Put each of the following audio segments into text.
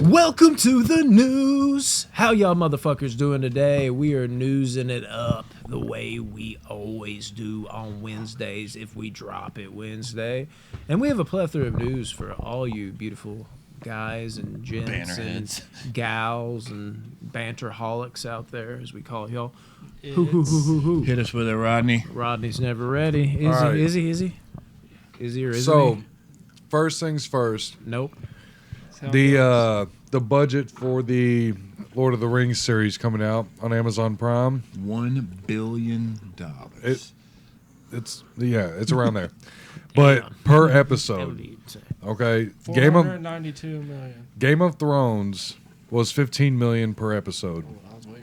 Welcome to the news. How y'all motherfuckers doing today? We are newsing it up the way we always do on Wednesdays if we drop it Wednesday. And we have a plethora of news for all you beautiful guys and gents and gals and banterholics out there, as we call y'all. Hit us with it, Rodney. Rodney's never ready. Is he? Is he or isn't So, he? first things first. Nope. The budget for the Lord of the Rings series coming out on Amazon Prime. $1 billion. It's around there, but per episode. Okay, $492 million. Game of Thrones was $15 million per episode. Oh, I was way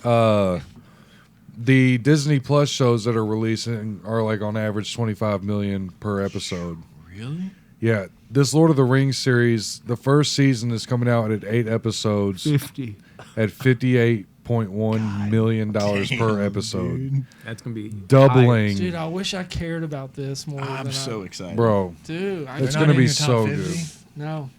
wrong. The Disney Plus shows that are releasing are like on average $25 million per episode. Really? Yeah, this Lord of the Rings series, the first season is coming out at 8 episodes. 50. At $58.1 million per episode. Dude. That's going to be doubling. Dude, I wish I cared about this more. I'm so excited. Bro. Dude, it's going to be so good. No.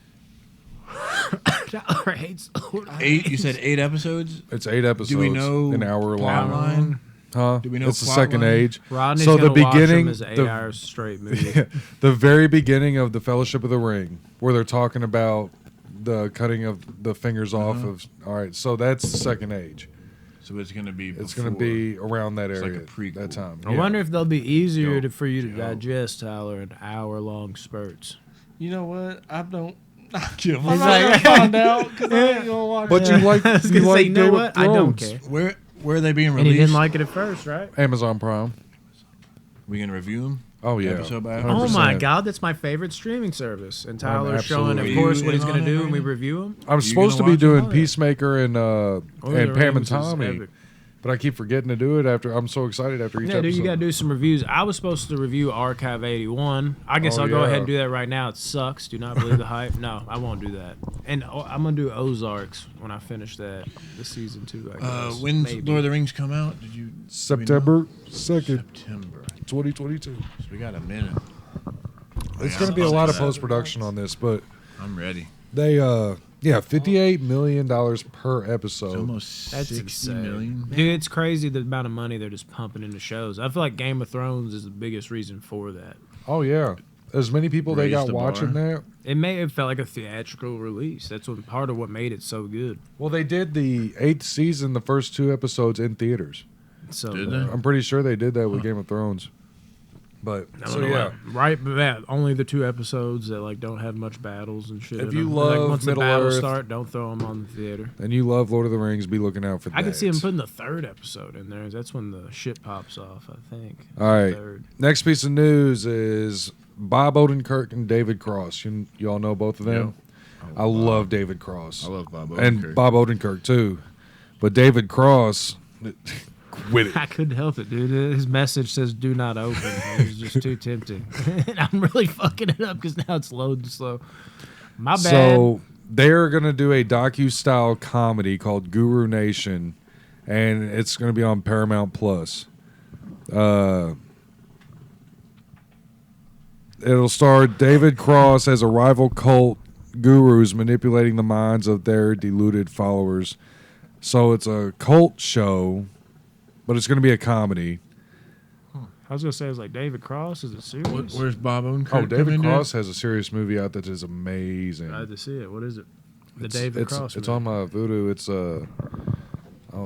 Eight? You said 8 episodes? It's 8 episodes. Do we know an hour plot long? line? Huh? Do we know it's the plot second line? age. Rodney's so the beginning, watch them as 8 hours straight movie. Yeah, the very beginning of the Fellowship of the Ring, where they're talking about the cutting of the fingers off of. All right, so that's the second age. So it's going to be. It's going to be around that area. Like a prequel. That time. I wonder if they'll be easier for you to Dope. digest, Tyler, in hour-long spurts. You know what? I don't. Give I'm not going to find out because I ain't going to watch But it. you like I was you gonna like say, you know Game what? of I don't Thrones. care. Where are they being And released? he didn't like it at first, right? Amazon Prime. We going to review them? Oh yeah. Episode by Oh episode? my 100%. God, that's my favorite streaming service. And Tyler's showing, of absolutely. course, You what he's in going on to it do, right and we now? review him. I'm supposed to gonna be watch doing it? Peacemaker and the Pam and Rings is Tommy, epic. but I keep forgetting to do it after. I'm so excited after each Yeah, episode. dude, you got to do some reviews. I was supposed to review Archive 81. I guess Oh, I'll go yeah. ahead and do that right now. It sucks. Do not believe the hype. No, I won't do that. And I'm going to do Ozarks when I finish that, the season 2, I guess. When's Maybe. Lord of the Rings come out? Do we know? September 2nd, September. 2022. So we got a minute. It's going to be a lot of post production on this, but I'm ready. they $58 million per It's episode. almost That's 60 insane. million. Dude, it's crazy the amount of money they're just pumping into shows. I feel like Game of Thrones is the biggest reason for that. Oh yeah, as many people they Raise got the watching bar. that. It may have felt like a theatrical release. That's what part of what made it so good. Well, they did the 8th season, the first 2 episodes in theaters. So Did they? I'm pretty sure they did that with Game of Thrones. But I don't so know yeah, right? But that only the 2 episodes that like don't have much battles and shit. If in you them. love like, once Middle the battles Earth- start, don't throw them on the theater. and you love Lord of the Rings, be looking out for that. I could see him putting the 3rd episode in there. That's when the shit pops off. I think. All right. 3rd. Next piece of news is Bob Odenkirk and David Cross. You all know both of them. Yeah. I love David Cross. I love Bob Odenkirk. And Bob Odenkirk too, but David Cross, quit it. I couldn't help it, dude. His message says "Do not open." It was just too tempting. And I'm really fucking it up because now it's loading slow. My bad. So they're gonna do a docu-style comedy called Guru Nation, and it's gonna be on Paramount Plus. It'll star David Cross as a rival cult gurus manipulating the minds of their deluded followers. So it's a cult show, but it's going to be a comedy. I was gonna say, it's like David Cross. Is it serious? Where's Bob Odenkirk? Oh, come David in Cross has a serious movie out that is amazing. I had to see it. What is it? The It's- David it's, Cross. It's movie. on my Voodoo. It's oh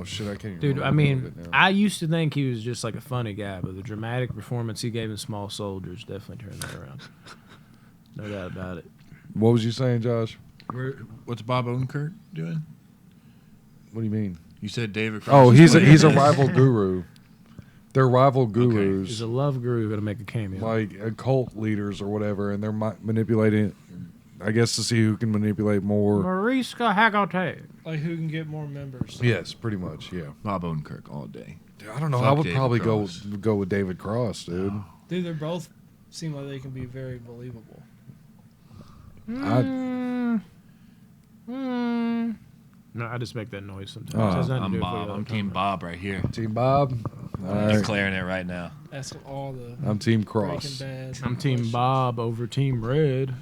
shit, I can't even Dude, remember I the name of mean, it now. I used to think he was just like a funny guy, but the dramatic performance he gave in Small Soldiers definitely turned that around. No doubt about it. What was you saying, Josh? What's Bob Odenkirk doing? What do you mean? You said David Cross. Oh, is he's a playing- rival guru. They're rival He's gurus, a love guru gonna make a cameo. like cult leaders or whatever, and they're manipulating. I guess to see who can manipulate more. Mariska Hargitay. Like, who can get more members? Yes, pretty much. Yeah. Bob Odenkirk all day. Dude, I don't know. Fuck I would David probably Cross. go with David Cross, dude. Dude, they both seem like they can be very believable. No, I just make that noise sometimes. Oh, It has nothing to I'm do with what Bob. you're I'm talking Team about. Bob right here. Team Bob. All I'm right. declaring it right now. That's all the I'm Team Breaking Cross. Bad. I'm Team Bob over Team Red.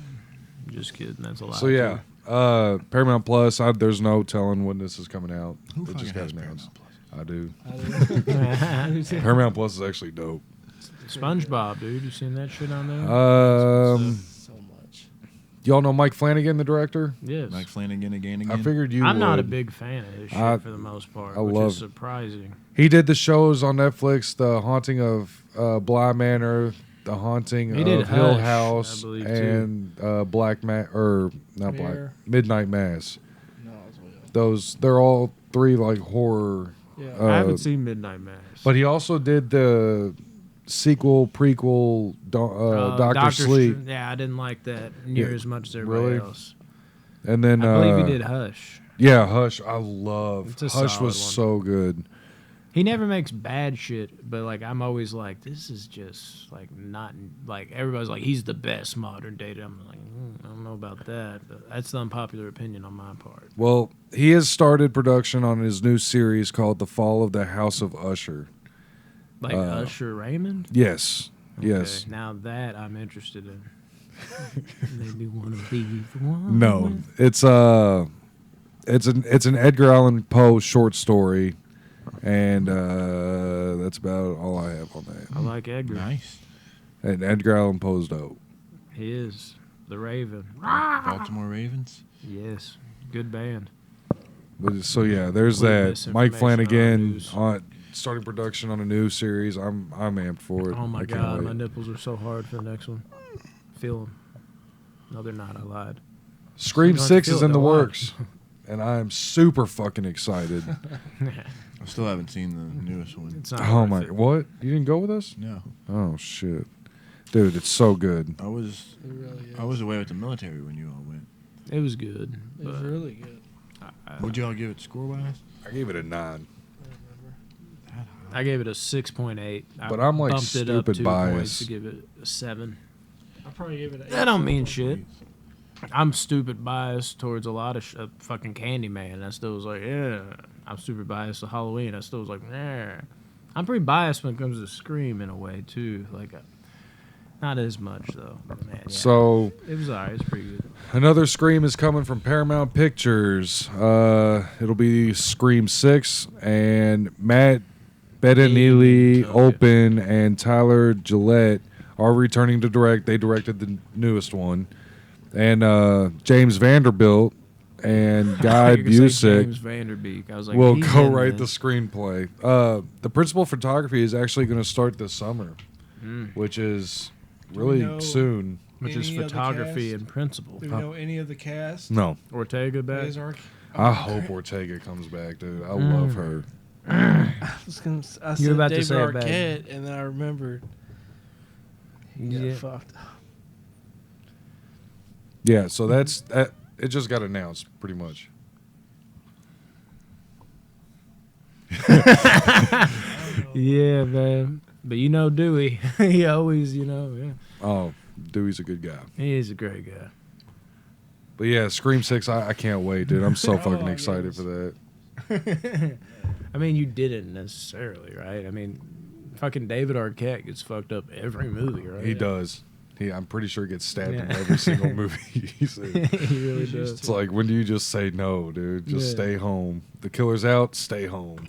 Just kidding. That's a lie. So yeah, Paramount Plus. There's no telling when this is coming out. Who It fucking just got has announced. Paramount Plus? I do. Paramount Plus is actually dope. SpongeBob, dude. You seen that shit on there? So much. Y'all know Mike Flanagan, the director? Yes. Mike Flanagan again. I figured you I'm would. not a big fan of his shit I- for the most part, I which love is surprising. He did the shows on Netflix, The Haunting of Bly Manor, The Haunting He did of Hill Hush, House, I believe, and Black or not Mirror. Black Midnight Mass. No, it's way up. They're all three like horror. Yeah. I haven't seen Midnight Mass. But he also did the sequel prequel Doctor Sleep, Yeah, I didn't like that near Yeah, as much as everybody really? else. and then I believe he did Hush. Yeah, Hush. I love It's a Hush. solid Was one. so good. He never makes bad shit, but like I'm always like, this is just like not like everybody's like he's the best modern day. I'm like, I don't know about that, but that's the unpopular opinion on my part. Well, he has started production on his new series called The Fall of the House of Usher. Like Usher Raymond. Yes. Yes. Okay, now that I'm interested in. Maybe one of these one. No, it's an Edgar Allan Poe short story, and that's about all I have on that. I like Edgar. Nice. And Edgar Allan Poe's dope. He is the Raven. Baltimore Ravens. Yes, good band. But so yeah, there's Little that. misinformation Mike on Flanagan news. starting production on a new series. I'm amped for it. Oh my I can't god, wait. my nipples are so hard for the next one. Feel them. No, they're not. I lied. Scream You don't have to 6 feel is it, in the don't lie. works, and I am super fucking excited. I still haven't seen the newest one. It's not. Oh worth my! it. What? You didn't go with us? No, Oh shit, dude, it's so good. I was It really is. I was away with the military when you all went. It was good. It was but really good. What'd y'all give it score wise? I gave it a 9. I remember. I gave it a 6.8. But I'm, like, bumped it up stupid 2 biased. points to give it a 7. I probably gave it an 8. That don't mean shit. I'm stupid biased towards a lot of fucking Candyman. I still was like, yeah. I'm super biased to Halloween. I still was like, nah. I'm pretty biased when it comes to Scream in a way too. Like, not as much though. But man, yeah. So It was alright. It's pretty good. another Scream is coming from Paramount Pictures. It'll be Scream 6, and Matt Bettinelli, Okay. Open, and Tyler Gillette are returning to direct. They directed the newest one, and James Vanderbilt and Guy You could say Busick James Vanderbeek. I was like, will he's co-write in the this. screenplay. The principal photography is actually going to start this summer, which is Do we really know- soon. Which is Any of the photography cast? and principle. Do we know any of the cast? No, Ortega back. Is our- I hope Ortega comes back, dude. I love her. I was gonna. I You said were about to David say it, babe. Arquette, and then I remembered. He got Yeah. fucked. Yeah, so that's it. Just got announced, pretty much. Yeah, man. But you know Dewey. He always, yeah. Oh, Dewey's a good guy. He is a great guy. But yeah, Scream 6, I can't wait, dude. I'm so Oh, fucking I excited guess. for that. I mean, you didn't necessarily, right? I mean, fucking David Arquette gets fucked up every movie, right? He does. I'm pretty sure he gets stabbed in Yeah. every single movie he's in. He really He's used does. It's like, when do you just say no, dude? Just Yeah. stay home. The killer's out, stay home.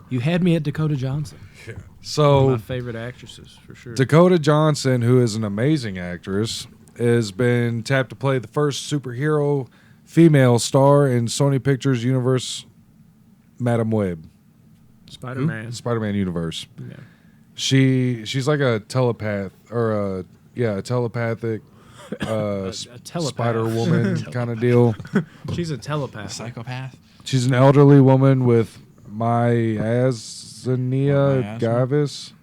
You had me at Dakota Johnson. One of So, my favorite actresses, for sure. Dakota Johnson, who is an amazing actress, has been tapped to play the first superhero female star in Sony Pictures Universe Madam Web. Spider-Man. Spider-Man universe. Yeah. She's like a telepath or a telepathic A telepath. Spider Woman kind of deal. She's a telepath. Psychopath. She's an elderly woman with myasthenia Miasma? gravis.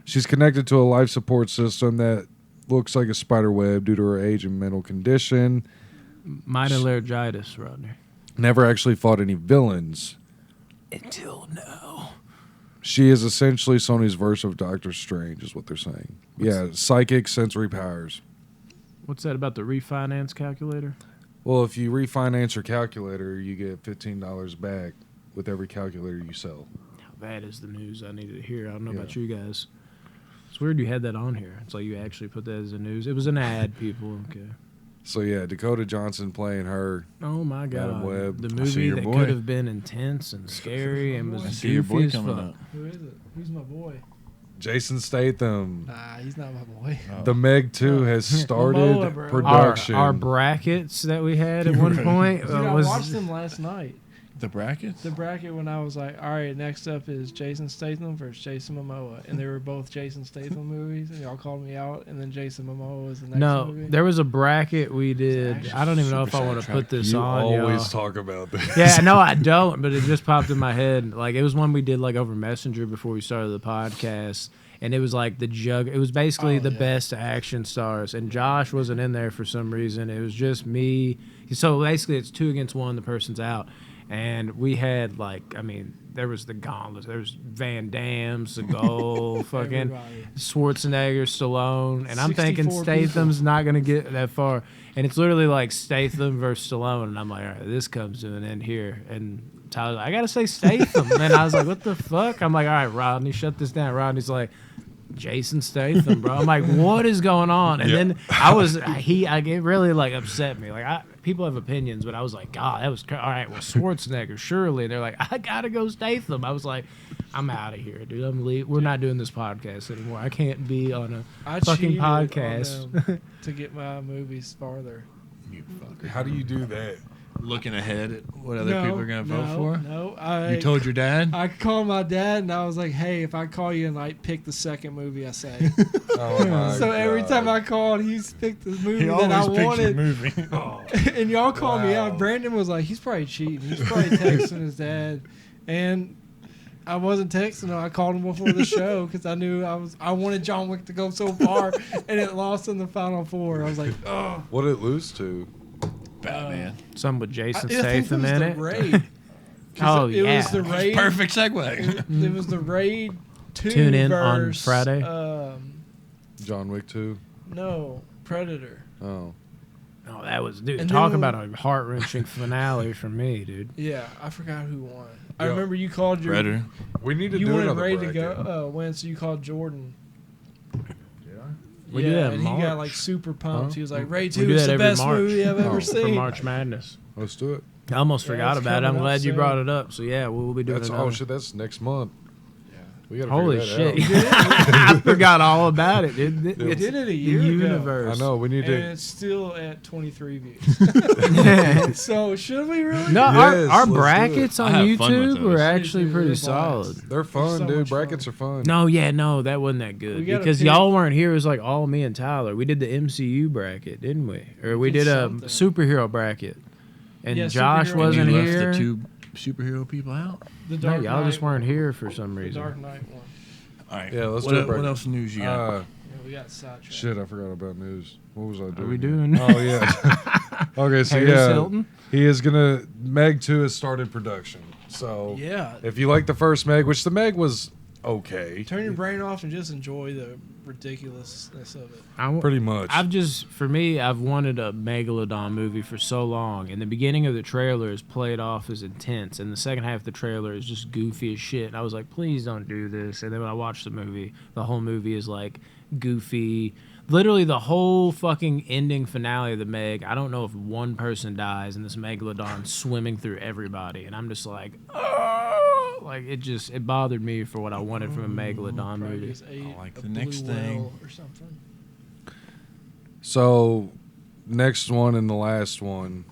She's connected to a life support system that looks like a spider web due to her age and mental condition. Minor laryngitis, Rodney. Never actually fought any villains. Until now. She is essentially Sony's version of Doctor Strange, is what they're saying. Yeah, psychic sensory powers. What's that about the refinance calculator? Well, if you refinance your calculator, you get $15 back with every calculator you sell. That is the news I needed to hear. I don't know about Yeah. you guys. It's weird you had that on here. It's like you actually put that as a news. It was an ad, people. Okay. So yeah, Dakota Johnson playing her. Oh my God! Webb. The I see movie your that boy. could have been intense and scary and was I see your goofy boy as coming fuck. up. Who is it? Who's my boy? Jason Statham. Nah, he's not my boy. Oh. The Meg 2 has started Momoa, bro. production. Our brackets that we had at one point Dude, I was watched them last night. The brackets? The bracket when I was like, all right, next up is Jason Statham versus Jason Momoa, and they were both Jason Statham movies, and y'all called me out, and then Jason Momoa was the next no. movie. There was a bracket we did. actually I don't even know if super I want to sidetracked. put this you on. always y'all. talk about this. Yeah, no, I don't, but it just popped in my head. Like it was one we did like over Messenger before we started the podcast, and it was like it was basically the best action stars, and Josh wasn't in there for some reason. It was just me. So basically, it's 2 against 1. The person's out, and we had there was the gauntlet. There was Van Damme, Seagal, fucking Everybody. Schwarzenegger, Stallone, and I'm thinking 64 Statham's not gonna get that far. And it's literally like Statham versus Stallone, and I'm like, all right, this comes to an end here. And Tyler's like, I gotta say Statham. And I was like, what the fuck? I'm like, all right, Rodney, shut this down. Rodney's like, Jason Statham, bro. I'm like, what is going on? And then it really like upset me. Like people have opinions, but I was like, God, that was all right. Well, Schwarzenegger, surely. And they're like, I gotta go Statham. I was like, I'm out of here, dude. I'm leaving. We're not doing this podcast anymore. I can't be on a I fucking cheated on podcast. them to get my movies farther. You fucker. How do you do that? Looking ahead at what other people are going to vote for? No, You told your dad? I called my dad and I was like, "Hey, if I call you tonight, pick the second movie I say." Oh my So every God. time I called, he's picked the movie He that I always picks your wanted. movie. And y'all called me Wow. out. Brandon was like, "He's probably cheating. He's probably texting his dad." And I wasn't texting him. I called him before the show because I knew I wanted John Wick to go so far, and it lost in the final 4. I was like, "Oh." What did it lose to? Batman. Some with Jason I think Statham it was in the it. Raid. Oh, it yeah. was the Raid. Perfect segue. It was the Raid 2 Tune in on versus, Friday. John Wick 2? No, Predator. Oh. Oh, that was, dude. And Talk then- about a heart wrenching finale for me, dude. Yeah, I forgot who won. I Yo. remember you called your. Predator. We need to You do wanted another Ray bracket. to go win, so you called Jordan. We yeah, do that in and he got March. like super pumped. Huh? He was like, "Ray We 2 do is that the every best March. movie I've ever Oh, for For seen." March Madness. Let's do it. I almost Yeah, forgot it's about it. I'm coming up glad you soon. brought it up. So yeah, we'll be doing That's another. oh shit. That's next month. Yeah. We gotta Holy figure shit! that out. I forgot all about it, dude. We It's did it a the year ago. universe. I know. We need And to. it's still at 23 views. So should we really? No, Yes, our let's do it. brackets I on have fun with YouTube those. were They actually do, pretty they're blast. solid. They're fun, so dude. much Brackets fun. are fun. No, that wasn't that We good gotta because pick- y'all weren't here. It was like all me and Tyler. We did the MCU bracket, didn't we? Or we did did a something. superhero bracket, and Yeah, Josh superhero. wasn't you left here. the 2 superhero people out? The No, Dark y'all just Knight weren't one. here for some The reason. Dark Knight one. All right. Yeah, let's what, do a what bracket. else news you got? Yeah, we got sidetracked. Shit, I forgot about news. What was I doing? Are we here? doing? Oh yeah. Okay, so Paris yeah, Hilton? he is gonna. Meg 2 has started production. So Yeah. if you like the first Meg, which the Meg was okay, Turn your brain off and just enjoy the ridiculousness of it. pretty much. I've wanted a Megalodon movie for so long, and the beginning of the trailer is played off as intense, and the second half of the trailer is just goofy as shit. And I was like, please don't do this. And then when I watched the movie, the whole movie is like goofy. Literally, the whole fucking ending finale of the Meg. I don't know if one person dies, and this Megalodon swimming through everybody, and I'm just like, oh, like it bothered me for what I wanted from a Megalodon Probably movie. just ate like a the next blue thing. whale or something. So, next one and the last one,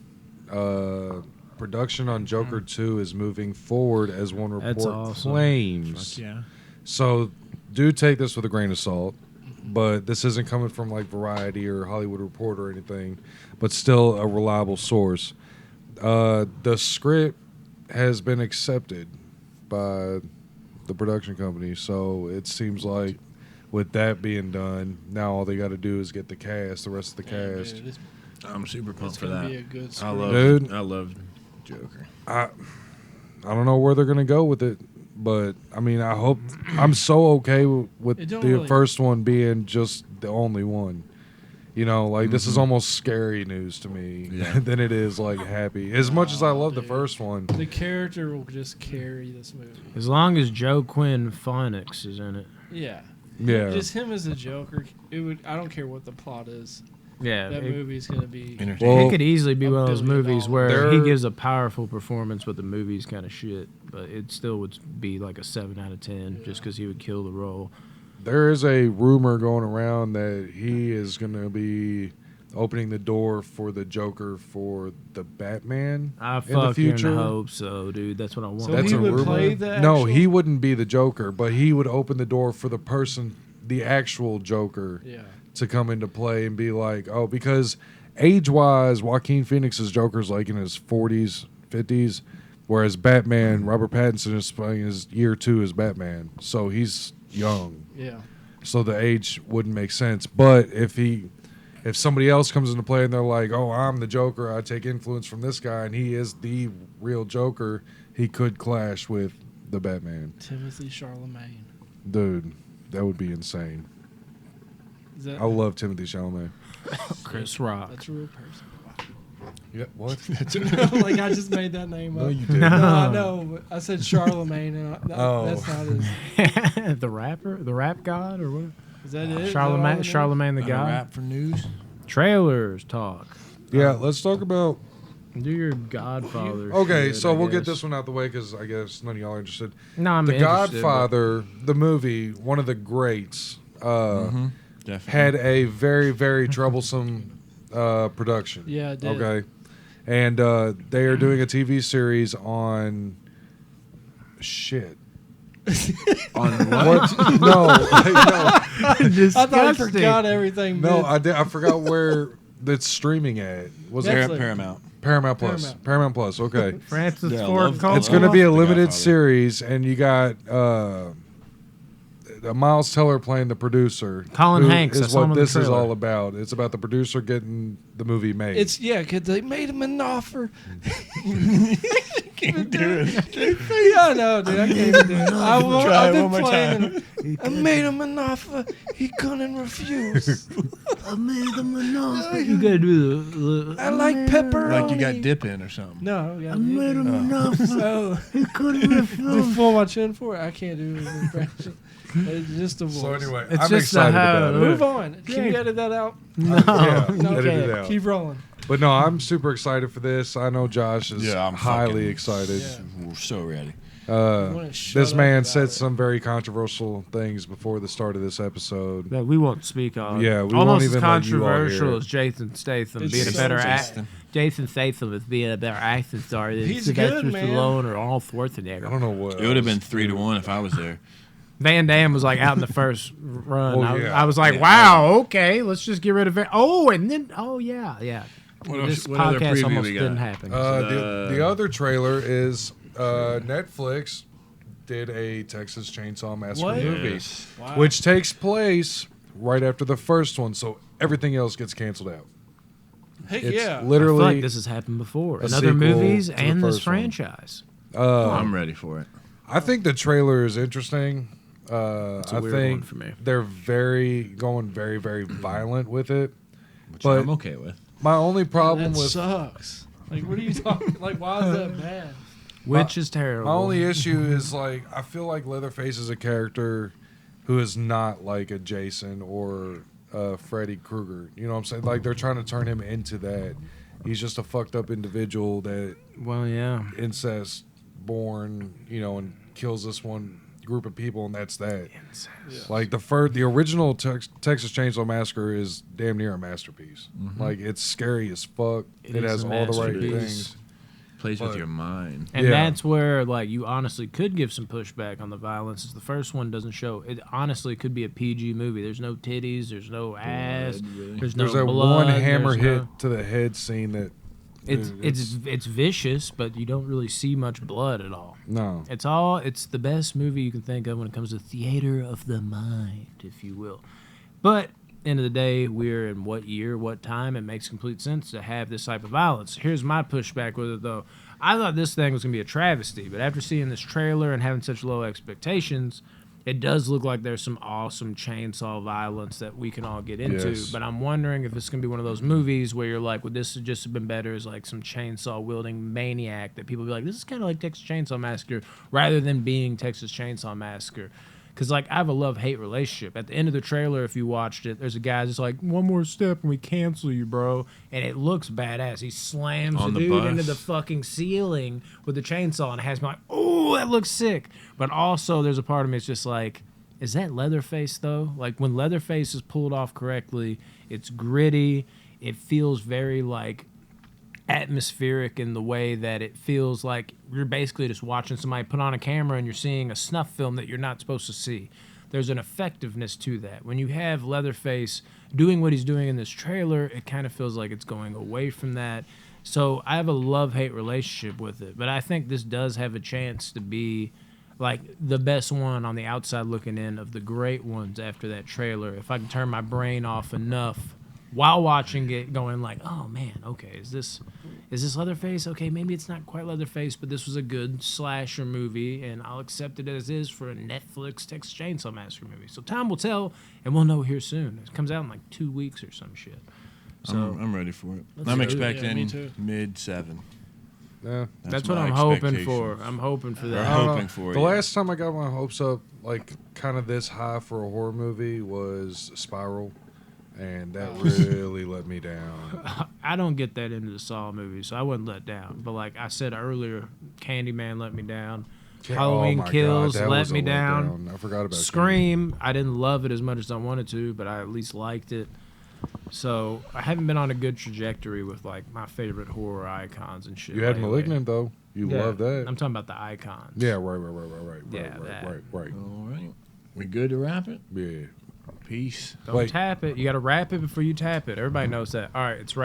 production on Joker 2 is moving forward as one report That's awesome. claims. Fuck yeah. So, do take this with a grain of salt, but this isn't coming from like Variety or Hollywood Reporter or anything, but still a reliable source. The script has been accepted by the production company, so it seems like with that being done, now all they got to do is get the cast, the rest of the Yeah, cast. dude, it's I'm super pumped for gonna that. be a good I script. love Dude. I love Joker. I don't know where they're gonna go with it, but I mean, I hope I'm so okay with It the don't really- first one being just the only one. You know, like this is Mhm. almost scary news to me Yeah. than it is like happy. As much as I love the dude. first one, The character will just carry this movie. As long as Joe Quinn Phoenix is in it. Yeah. yeah, Just him as a Joker. It would. I don't care what the plot is. Yeah, that movie's gonna be. Entertaining. Well, it could easily be $1 one of those billion. movies where There- he gives a powerful performance, but the movie's kind of shit. But it still would be like a 7 out of 10, just because he would kill the role. There is a rumor going around that he is going to be opening the door for the Joker for the Batman I in the fucking future. hope so, dude. That's what I want. So That's he a would rumor. play the No, actual- he wouldn't be the Joker, but he would open the door for the actual Joker, Yeah. to come into play and be like, oh, because age-wise, Joaquin Phoenix's Joker's like in his 40s, 50s, whereas Batman, Robert Pattinson is playing his year 2 as Batman, so he's young. Yeah. So the age wouldn't make sense. But if somebody else comes into play and they're like, oh, I'm the Joker, I take influence from this guy, and he is the real Joker, he could clash with the Batman. Timothy Chalamet. Dude, that would be insane. Is that I love Timothy Chalamet. Chris Rock. That's a real person. Yeah, what? Like I just made that name up. No, you didn't. No, I know. But I said Charlemagne, and that's not his. The rapper, the rap god, or what? Is that it? Charlemagne, Is that Charlemagne the Got a God. rap for news. Trailers talk. Yeah, let's talk about. Do your Godfather. Okay, shit, so I we'll get guess. this one out the way because I guess none of y'all are interested. No, I'm The interested, Godfather, the movie, one of the greats, Definitely. had a very, very troublesome production. Yeah, it did. Okay. And they are doing a TV series on shit. On What? No, no, I thought I Disgusting. forgot everything. no. but I forgot where it's streaming at. Was it Netflix. Paramount. Paramount Plus? Paramount Plus. Okay. Francis Yeah, I Ford love- Coppola. It's going to be a The limited Godfather. series, and you got Miles Teller playing the producer. Colin who Hanks, I is saw him what in the this is trailer. all about. It's about the producer getting the movie made. it's because they made him an offer. Can't do it. Yeah, I know, dude. I can't even do it. Try I've it been one more playing. I made him an offer. He couldn't refuse. I made them enough. You gotta do the. I like pepperoni. Like you got dip in or something. No, yeah, I made them enough. So He couldn't refuse. before my chin for it, I can't do his impression. It's just a voice. so anyway, It's I'm just excited how- about it. Move on. Can you Yeah. edit that out? No, Yeah, no, edit it okay. out. Keep rolling. But no, I'm super excited for this. I know Josh is Yeah, I'm highly fucking- excited. Yeah. We're so ready. wanna shut This up man about said it. some very controversial things before the start of this episode. That we won't speak on. Yeah, we almost won't as even let you all hear controversial it. as Jason Statham It's being a so better Jason. Jason Statham as being a better action star than He's Sylvester good, man. Stallone or Arnold I Schwarzenegger. don't know what. It would have been 3-1 if I was there. Van Damme was like out in the first run. Well, yeah. I was like, Yeah. wow, okay, let's just get rid of it. Oh, and then, yeah. What This other podcast preview almost we got? didn't happen. The other trailer is Netflix did a Texas Chainsaw Massacre What? movie, Yes. Wow. which takes place right after the first one, so everything else gets canceled out. Heck It's yeah. I feel literally like this has happened before a in other sequel movies to the and this first one. franchise. I'm ready for it. I think the trailer is interesting. It's a I weird think one for me. they're going very, very violent with it. Which But- I'm okay with. My only problem That with sucks. Like, what are you talking? Like, why is that bad? Which is terrible. my only issue is like I feel like Leatherface is a character who is not like a Jason or Freddy Krueger. You know what I'm saying? Like they're trying to turn him into that. He's just a fucked up individual that Well, yeah. incest born, and kills this one group of people, and that's that. Like the original Texas Chainsaw Massacre is damn near a masterpiece. Like it's scary as fuck. It It, is has a all the right masterpiece. things. Plays with But- your mind. And Yeah. that's where, like, you honestly could give some pushback on the violence. Is the first one doesn't show. It honestly could be a PG movie. There's no titties. There's no ass. really? There's no There's that blood. one hammer there's hit no- to the head scene that It's vicious, but you don't really see much blood at all. no. It's the best movie you can think of when it comes to theater of the mind, if you will. But end of the day, we're in what year, what time? It makes complete sense to have this type of violence. Here's my pushback with it, though. I thought this thing was gonna be a travesty, but after seeing this trailer and having such low expectations, it does look like there's some awesome chainsaw violence that we can all get into. Yes. But I'm wondering if it's gonna be one of those movies where you're like, would this have just been better as like some chainsaw wielding maniac that people be like, this is kind of like Texas Chainsaw Massacre, rather than being Texas Chainsaw Massacre. Because, like, I have a love-hate relationship. At the end of the trailer, if you watched it, there's a guy just like, one more step and we cancel you, bro. And it looks badass. He slams On the the dude bus. into the fucking ceiling with the chainsaw, and it has me like, oh, that looks sick. But also, there's a part of me that's just like, is that Leatherface, though? Like, when Leatherface is pulled off correctly, it's gritty. It feels very, like, atmospheric in the way that it feels like you're basically just watching somebody put on a camera and you're seeing a snuff film that you're not supposed to see. There's an effectiveness to that. When you have Leatherface doing what he's doing in this trailer, it kind of feels like it's going away from that. So I have a love-hate relationship with it, but I think this does have a chance to be like the best one on the outside looking in of the great ones after that trailer. If I can turn my brain off enough while watching it, going like, oh man, okay, is this Leatherface? Okay, maybe it's not quite Leatherface, but this was a good slasher movie, and I'll accept it as is for a Netflix Texas Chainsaw Massacre movie. So time will tell, and we'll know here soon. It comes out in like 2 weeks or some shit. So I'm ready for it. Let's I'm do it. Yeah, me expecting too. mid-7. Yeah. that's what my I'm hoping for. expectations. I'm hoping for We're that. I don't know. hoping for The it. last time I got my hopes up, like kind of this high for a horror movie, was Spiral, and that really let me down. I don't get that into the Saw movies, so I wasn't let down. But like I said earlier, Candyman let me down. Halloween Oh my Kills God, that let was a me down. letdown. I forgot about Scream, I didn't love it as much as I wanted to, but I at least liked it. So I haven't been on a good trajectory with like my favorite horror icons and shit. You had lately. Malignant though. You Yeah, love that. I'm talking about the icons. Yeah, right. Yeah, that. Right. All right. We good to wrap it? Yeah. Peace. Don't Wait. tap it. You got to wrap it before you tap it. Everybody knows that. All right, it's right.